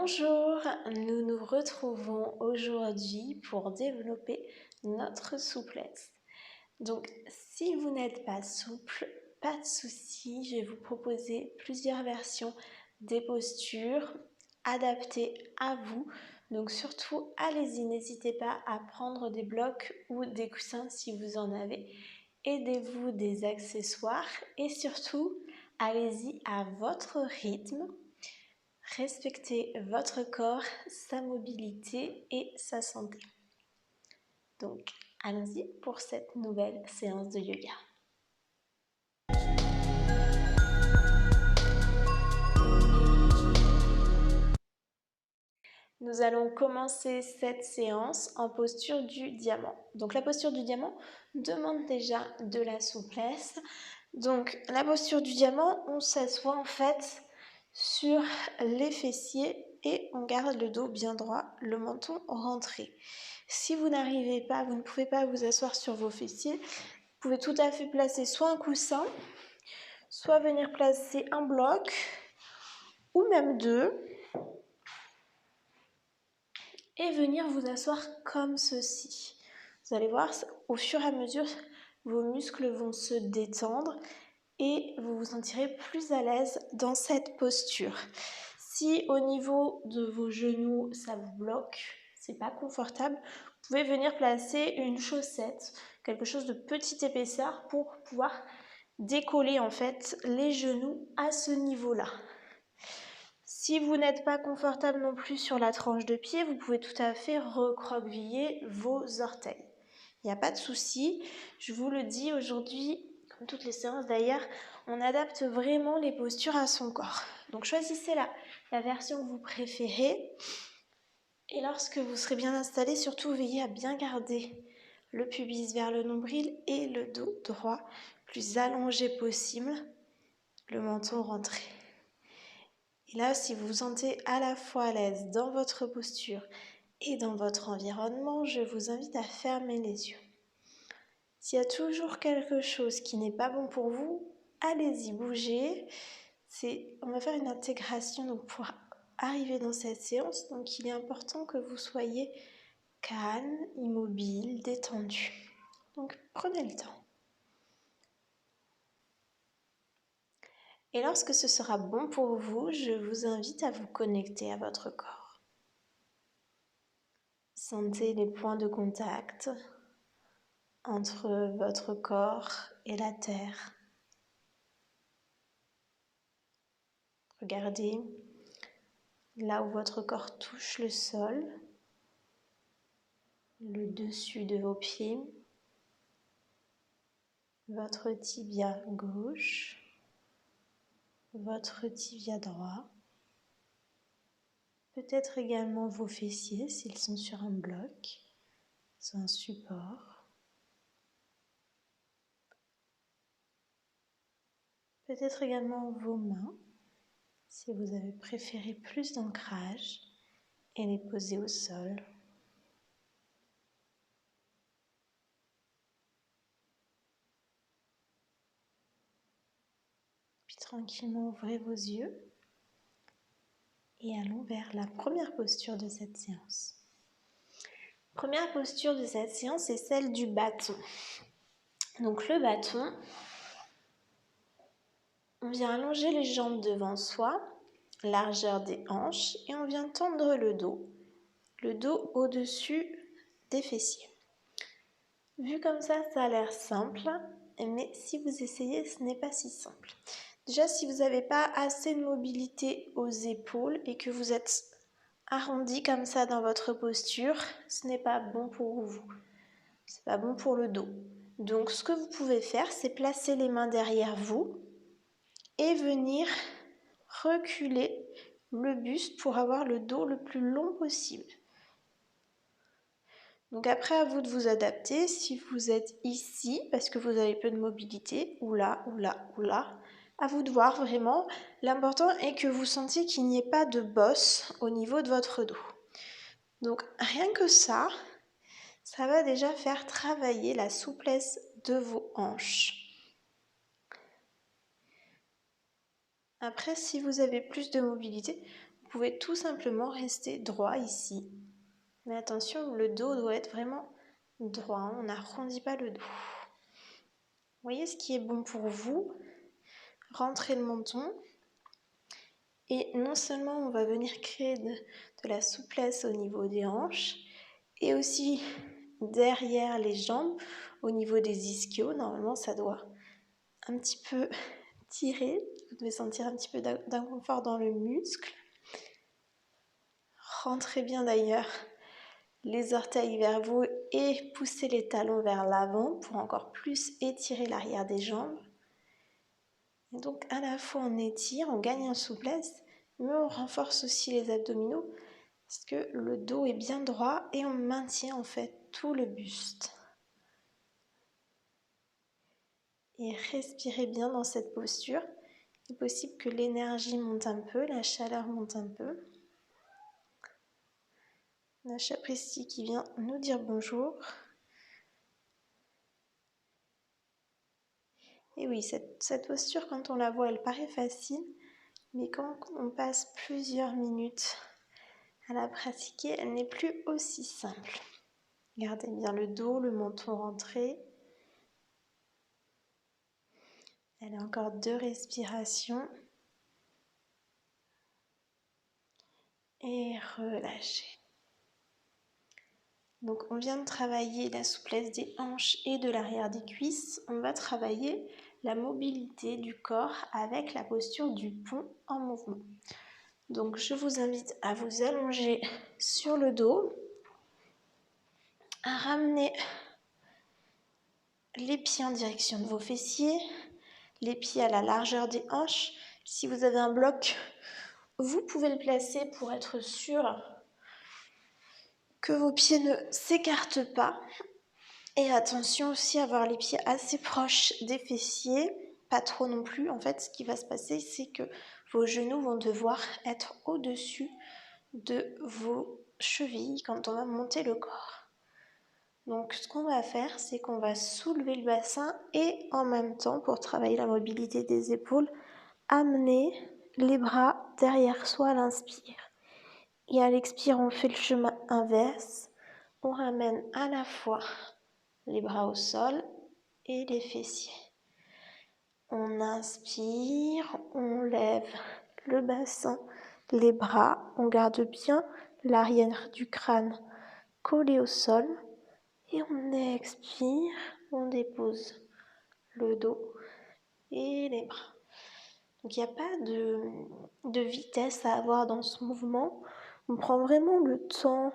Bonjour, nous nous retrouvons aujourd'hui pour développer notre souplesse. Donc, si vous n'êtes pas souple, pas de souci, je vais vous proposer plusieurs versions des postures adaptées à vous. Donc surtout, allez-y, n'hésitez pas à prendre des blocs ou des coussins si vous en avez. Aidez-vous des accessoires et surtout, allez-y à votre rythme. Respectez votre corps, sa mobilité et sa santé. Donc, allons-y pour cette nouvelle séance de yoga. Nous allons commencer cette séance en posture du diamant. Donc la posture du diamant demande déjà de la souplesse. Donc la posture du diamant, on s'assoit en fait sur les fessiers et on garde le dos bien droit, le menton rentré. Si vous n'arrivez pas, vous ne pouvez pas vous asseoir sur vos fessiers, vous pouvez tout à fait placer soit un coussin, soit venir placer un bloc ou même deux et venir vous asseoir comme ceci. Vous allez voir, au fur et à mesure, vos muscles vont se détendre et vous vous sentirez plus à l'aise dans cette posture. Si au niveau de vos genoux, ça vous bloque, c'est pas confortable, vous pouvez venir placer une chaussette, quelque chose de petite épaisseur pour pouvoir décoller en fait les genoux à ce niveau-là. Si vous n'êtes pas confortable non plus sur la tranche de pied, vous pouvez tout à fait recroqueviller vos orteils. Il n'y a pas de souci, je vous le dis aujourd'hui, comme toutes les séances d'ailleurs, on adapte vraiment les postures à son corps. Donc choisissez la version que vous préférez. Et lorsque vous serez bien installé, surtout veillez à bien garder le pubis vers le nombril et le dos droit, plus allongé possible, le menton rentré. Et là, si vous vous sentez à la fois à l'aise dans votre posture et dans votre environnement, je vous invite à fermer les yeux. S'il y a toujours quelque chose qui n'est pas bon pour vous, allez-y, bougez. On va faire une intégration donc pour arriver dans cette séance. Donc il est important que vous soyez calme, immobile, détendu. Donc prenez le temps. Et lorsque ce sera bon pour vous, je vous invite à vous connecter à votre corps. Sentez les points de contact entre votre corps et la terre. Regardez là où votre corps touche le sol, le dessus de vos pieds, votre tibia gauche, votre tibia droit, peut-être également vos fessiers s'ils sont sur un bloc, sur un support. Peut-être également vos mains, si vous avez préféré plus d'ancrage, et les poser au sol. Puis tranquillement ouvrez vos yeux et allons vers la première posture de cette séance. Première posture de cette séance est celle du bâton. Donc le bâton, on vient allonger les jambes devant soi, largeur des hanches, et on vient tendre le dos au-dessus des fessiers. Vu comme ça a l'air simple, mais si vous essayez, ce n'est pas si simple. Déjà, si vous n'avez pas assez de mobilité aux épaules et que vous êtes arrondi comme ça dans votre posture, ce n'est pas bon pour vous. C'est pas bon pour le dos. Donc, ce que vous pouvez faire, c'est placer les mains derrière vous et venir reculer le buste pour avoir le dos le plus long possible. Donc après, à vous de vous adapter. Si vous êtes ici, parce que vous avez peu de mobilité, ou là, ou là, ou là, à vous de voir vraiment. L'important est que vous sentiez qu'il n'y ait pas de bosse au niveau de votre dos. Donc rien que ça va déjà faire travailler la souplesse de vos hanches. Après, si vous avez plus de mobilité, vous pouvez tout simplement rester droit ici. Mais attention, le dos doit être vraiment droit, on n'arrondit pas le dos. Vous voyez ce qui est bon pour vous, rentrez le menton. Et non seulement on va venir créer de la souplesse au niveau des hanches, et aussi derrière les jambes, au niveau des ischios, normalement ça doit un petit peu tirer, vous devez sentir un petit peu d'inconfort dans le muscle. Rentrez bien d'ailleurs les orteils vers vous et poussez les talons vers l'avant pour encore plus étirer l'arrière des jambes. Et donc à la fois on étire, on gagne en souplesse, mais on renforce aussi les abdominaux parce que le dos est bien droit et on maintient en fait tout le buste. Et respirez bien dans cette posture. Il est possible que l'énergie monte un peu, la chaleur monte un peu. On a Chapristi qui vient nous dire bonjour. Et oui, cette posture, quand on la voit, elle paraît facile, mais quand on passe plusieurs minutes à la pratiquer, elle n'est plus aussi simple. Gardez bien le dos, le menton rentré. Allez, encore 2 respirations. Et relâchez. Donc on vient de travailler la souplesse des hanches et de l'arrière des cuisses. On va travailler la mobilité du corps avec la posture du pont en mouvement. Donc je vous invite à vous allonger sur le dos, à ramener les pieds en direction de vos fessiers, les pieds à la largeur des hanches. Si vous avez un bloc, vous pouvez le placer pour être sûr que vos pieds ne s'écartent pas. Et attention aussi à avoir les pieds assez proches des fessiers, pas trop non plus. En fait, ce qui va se passer, c'est que vos genoux vont devoir être au-dessus de vos chevilles quand on va monter le corps. Donc, ce qu'on va faire, c'est qu'on va soulever le bassin et en même temps, pour travailler la mobilité des épaules, amener les bras derrière soi à l'inspire. Et à l'expire, on fait le chemin inverse. On ramène à la fois les bras au sol et les fessiers. On inspire, on lève le bassin, les bras, on garde bien l'arrière du crâne collé au sol et on expire, on dépose le dos et les bras. Donc il n'y a pas de vitesse à avoir dans ce mouvement. On prend vraiment le temps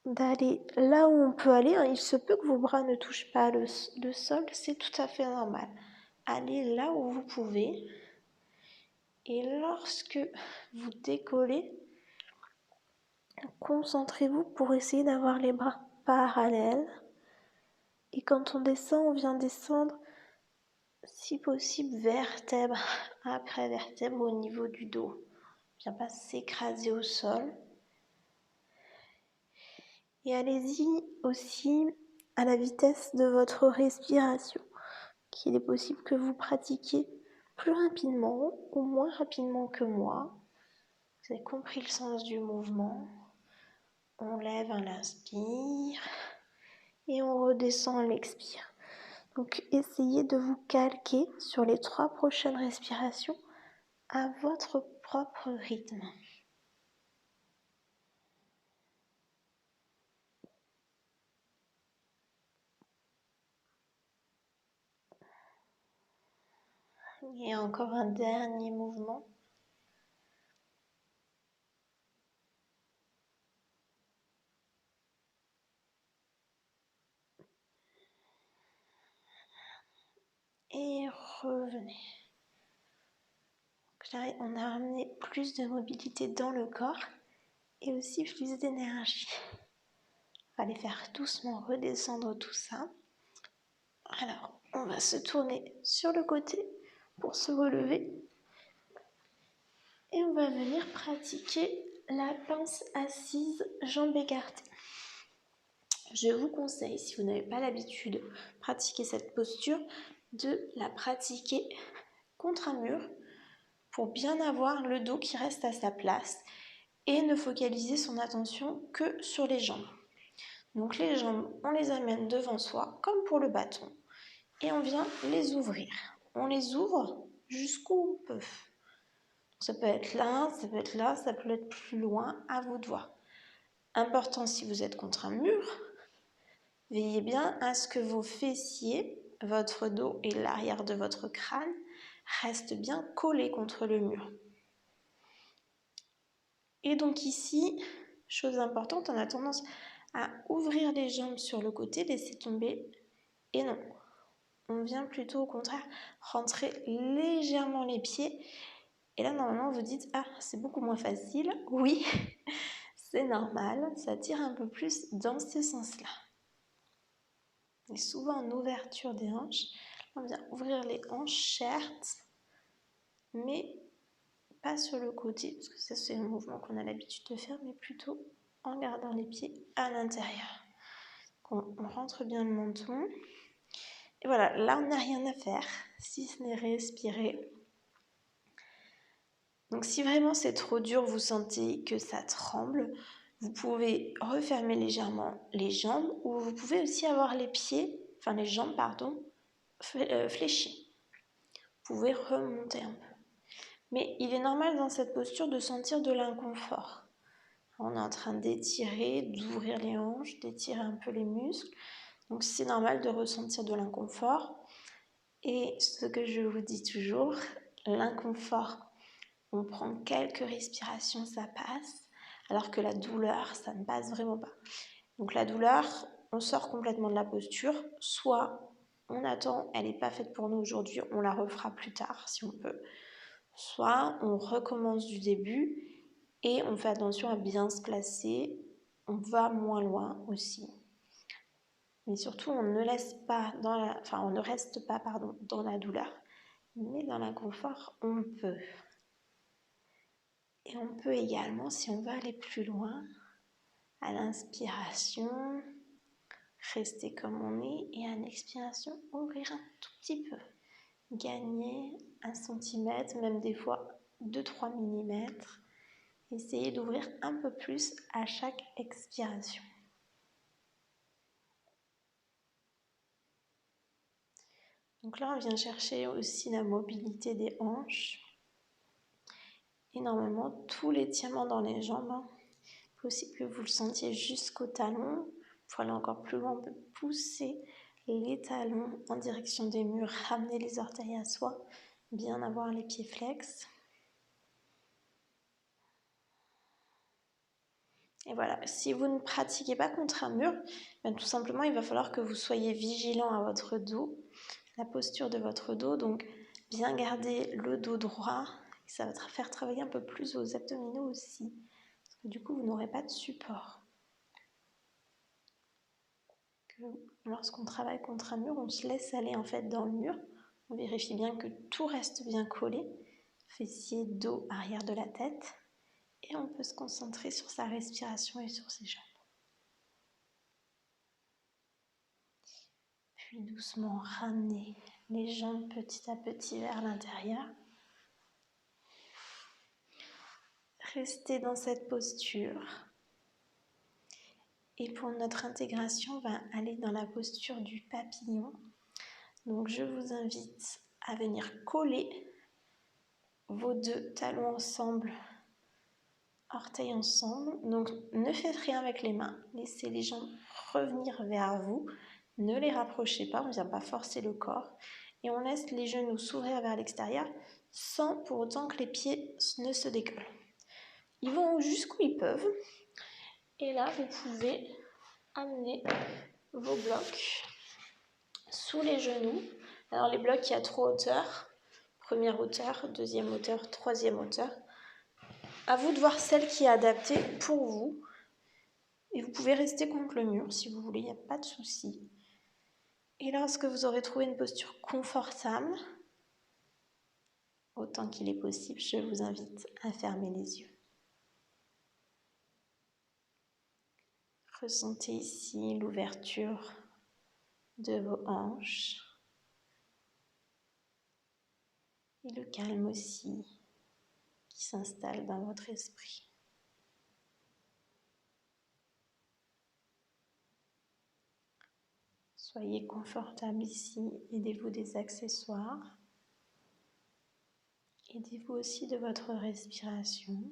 d'aller là où on peut aller. Il se peut que vos bras ne touchent pas le sol, c'est tout à fait normal. Allez là où vous pouvez. Et lorsque vous décollez, concentrez-vous pour essayer d'avoir les bras parallèles. Et quand on descend, on vient descendre, si possible, vertèbre après vertèbre au niveau du dos. On ne vient pas s'écraser au sol. Et allez-y aussi à la vitesse de votre respiration, qu'il est possible que vous pratiquiez plus rapidement ou moins rapidement que moi. Vous avez compris le sens du mouvement. On lève à l'inspire et on redescend à l'expire. Donc essayez de vous calquer sur les 3 prochaines respirations à votre propre rythme. Et encore un dernier mouvement. Et revenez. Donc là, on a ramené plus de mobilité dans le corps et aussi plus d'énergie. On va les faire doucement redescendre tout ça. Alors, on va se tourner sur le côté pour se relever. Et on va venir pratiquer la pince assise, jambes écartées. Je vous conseille, si vous n'avez pas l'habitude de pratiquer cette posture, de la pratiquer contre un mur pour bien avoir le dos qui reste à sa place et ne focaliser son attention que sur les jambes. Donc les jambes, on les amène devant soi comme pour le bâton et on vient les ouvrir. On les ouvre jusqu'où on peut. Ça peut être là, ça peut être là, ça peut être plus loin, à vous de voir. Important si vous êtes contre un mur, veillez bien à ce que vos fessiers, votre dos et l'arrière de votre crâne restent bien collés contre le mur. Et donc ici, chose importante, on a tendance à ouvrir les jambes sur le côté, laisser tomber, et non. On vient plutôt au contraire rentrer légèrement les pieds. Et là, normalement, vous dites, ah, c'est beaucoup moins facile. Oui, c'est normal, ça tire un peu plus dans ce sens-là. Et souvent en ouverture des hanches, on vient ouvrir les hanches, certes, mais pas sur le côté, parce que ça c'est le mouvement qu'on a l'habitude de faire, mais plutôt en gardant les pieds à l'intérieur. On rentre bien le menton. Et voilà, là on n'a rien à faire, si ce n'est respirer. Donc si vraiment c'est trop dur, vous sentez que ça tremble, vous pouvez refermer légèrement les jambes, ou vous pouvez aussi avoir les jambes, fléchis. Vous pouvez remonter un peu. Mais il est normal dans cette posture de sentir de l'inconfort. On est en train d'étirer, d'ouvrir les hanches, d'étirer un peu les muscles. Donc c'est normal de ressentir de l'inconfort. Et ce que je vous dis toujours, l'inconfort, on prend quelques respirations, ça passe. Alors que la douleur, ça ne passe vraiment pas. Donc la douleur, on sort complètement de la posture. Soit on attend, elle n'est pas faite pour nous aujourd'hui, on la refera plus tard si on peut. Soit on recommence du début et on fait attention à bien se placer, on va moins loin aussi. Mais surtout, on ne reste pas dans la douleur, mais dans l'inconfort, on peut. Et on peut également, si on veut aller plus loin, à l'inspiration, rester comme on est, et à l'expiration, ouvrir un tout petit peu. Gagner 1 cm, même des fois 2-3 mm. Essayez d'ouvrir un peu plus à chaque expiration. Donc là, on vient chercher aussi la mobilité des hanches. Et normalement, tout l'étirement dans les jambes, possible que vous le sentiez jusqu'au talon. Pour aller encore plus loin, on peut pousser les talons en direction des murs, ramener les orteils à soi, bien avoir les pieds flex. Et voilà, si vous ne pratiquez pas contre un mur, tout simplement, il va falloir que vous soyez vigilant à votre dos, la posture de votre dos. Donc, bien garder le dos droit. Ça va faire travailler un peu plus vos abdominaux aussi. Parce que du coup, vous n'aurez pas de support. Lorsqu'on travaille contre un mur, on se laisse aller en fait dans le mur. On vérifie bien que tout reste bien collé. Fessiers, dos, arrière de la tête. Et on peut se concentrer sur sa respiration et sur ses jambes. Puis doucement ramener les jambes petit à petit vers l'intérieur. Restez dans cette posture. Et pour notre intégration, on va aller dans la posture du papillon. Donc je vous invite à venir coller vos 2 talons ensemble, orteils ensemble. Donc ne faites rien avec les mains, laissez les jambes revenir vers vous. Ne les rapprochez pas, on ne vient pas forcer le corps. Et on laisse les genoux s'ouvrir vers l'extérieur sans pour autant que les pieds ne se décollent. Ils vont jusqu'où ils peuvent. Et là, vous pouvez amener vos blocs sous les genoux. Alors les blocs, il y a 3 hauteurs. Première hauteur, deuxième hauteur, troisième hauteur. À vous de voir celle qui est adaptée pour vous. Et vous pouvez rester contre le mur si vous voulez, il n'y a pas de souci. Et lorsque vous aurez trouvé une posture confortable, autant qu'il est possible, je vous invite à fermer les yeux. Ressentez ici l'ouverture de vos hanches et le calme aussi qui s'installe dans votre esprit. Soyez confortable ici, aidez-vous des accessoires. Aidez-vous aussi de votre respiration.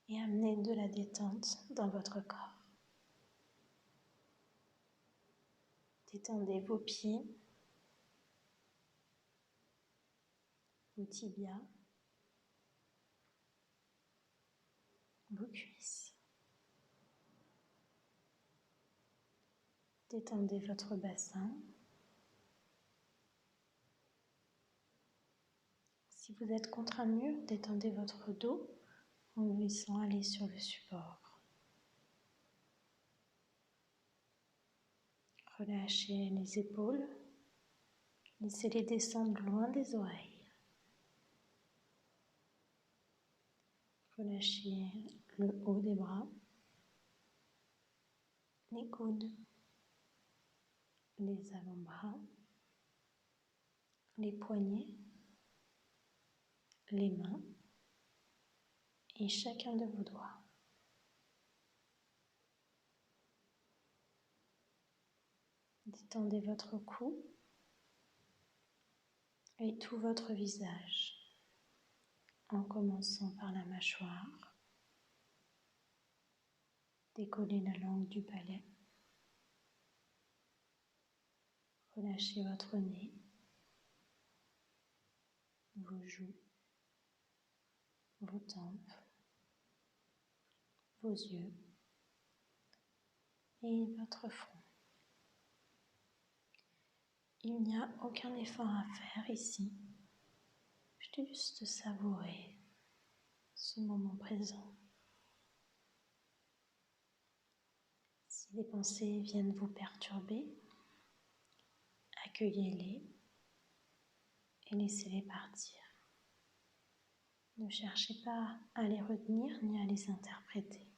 Et amenez de la détente dans votre corps. Détendez vos pieds, vos tibias, vos cuisses. Détendez votre bassin. Si vous êtes contre un mur, détendez votre dos en vous laissant aller sur le support. Relâchez les épaules. Laissez-les descendre loin des oreilles. Relâchez le haut des bras, les coudes, les avant-bras, les poignets, les mains et chacun de vos doigts. Détendez votre cou et tout votre visage, en commençant par la mâchoire. Décollez la langue du palais. Relâchez votre nez, vos joues, vos tempes, vos yeux et votre front. Il n'y a aucun effort à faire ici, juste savourer ce moment présent. Si les pensées viennent vous perturber, accueillez-les et laissez-les partir. Ne cherchez pas à les retenir ni à les interpréter.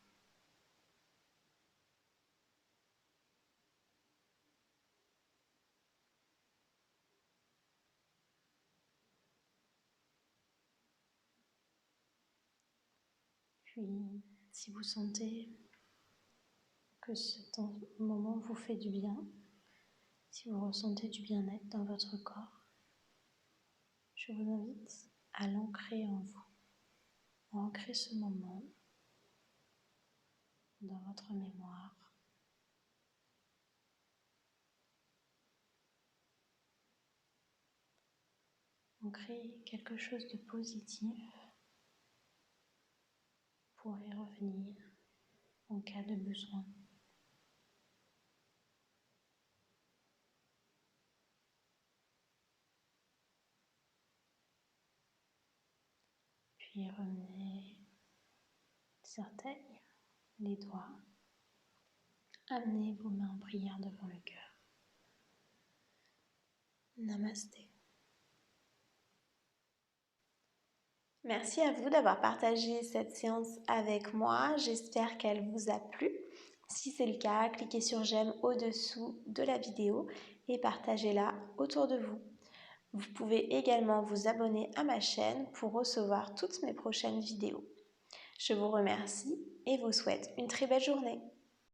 Puis, si vous sentez que ce moment vous fait du bien, si vous ressentez du bien-être dans votre corps, je vous invite à l'ancrer en vous, à ancrer ce moment dans votre mémoire. Ancrer quelque chose de positif pour y revenir en cas de besoin. Puis remenez les orteils, les doigts. Amenez vos mains en prière devant le cœur. Namasté. Merci à vous d'avoir partagé cette séance avec moi. J'espère qu'elle vous a plu. Si c'est le cas, cliquez sur j'aime au-dessous de la vidéo et partagez-la autour de vous. Vous pouvez également vous abonner à ma chaîne pour recevoir toutes mes prochaines vidéos. Je vous remercie et vous souhaite une très belle journée.